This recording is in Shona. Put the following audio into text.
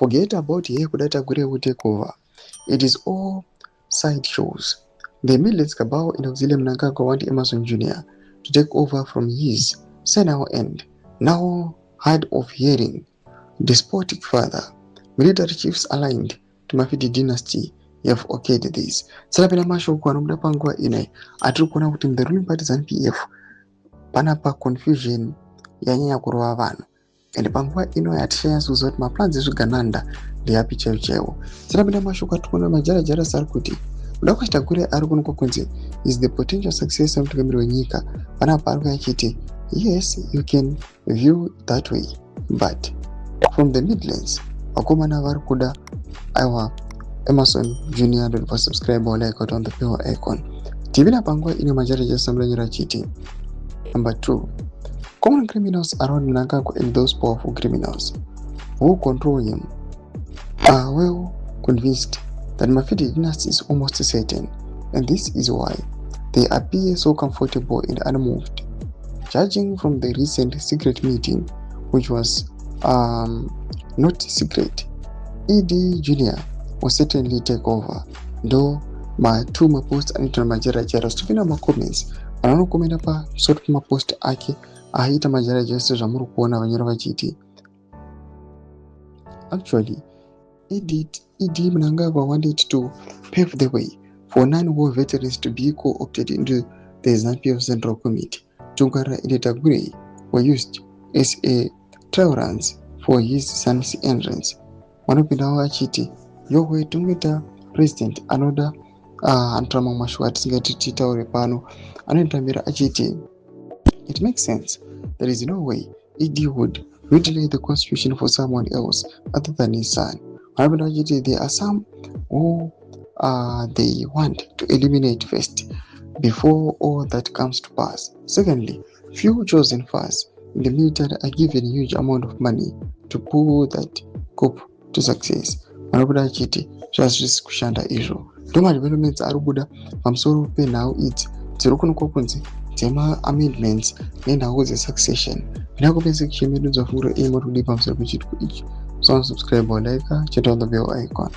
Forget about here kudata kure who take over. It is all side shows. The midlets Kabao in Auxilia Mnangagwa want Emerson Jr. to take over from his senile end, now hard of hearing, despotic father. Military chiefs aligned to Mafidi dynasty have okayed this. Salapina masho kwa nomda pangwa ine atrukuna within the ruling party and PF panapa confusion yanyanya kurowa vanu. And pangwa ino yatisha suzot maplans isu gananda de happy chew. Salapina masho kwa tukuna majara jara sarkuti. Udakashita kure arukunu kukunzi is the potential successor to Kamiro Nyika. Panapa aruka yachiti. Yes, you can view that way. But from the Midlands, Akumana Varkuda, our Emerson Jr. don't subscribe or like on the bell icon. TV na pangwa ino majari jasamla cheating. Number 2. Common criminals around Mnangagwa and those powerful criminals who control him are well convinced that Mafidi dynasty is almost certain, and this is why they appear so comfortable and unmoved. Judging from the recent secret meeting, which was not secret, ED Jr. will certainly take over, though my two post and majara jara stupina ma comments anano komenda pa sort ma post ake ahita majara jara jamuru kuona banyoro bachiti. Actually, ED Mnangagwa wanted to pave the way for non-war veterans to be co-opted into the ZVAITWA Central Committee. Tungara Idetagure were used as a trial runs for his son's entrance. Wanopindawa achiti yowe tungita president anoda antrama mashwati ngati tita orepano anentambira achiti. It makes sense. There is no way ED would mutilate the constitution for someone else other than his son. There are some who they want to eliminate first before all that comes to pass. Secondly, few chosen first in the military are given huge amount of money to pull that coup to success. Just risk kushanda issue. Doma developments are good. Pamsoro pe now it's zirukunu kokunzi tema amendments nenda hoze succession. Inakopensa kishemidu za furo ema tulipa msoro kuchitu kuichi. So subscribe or like, check out the bell icon.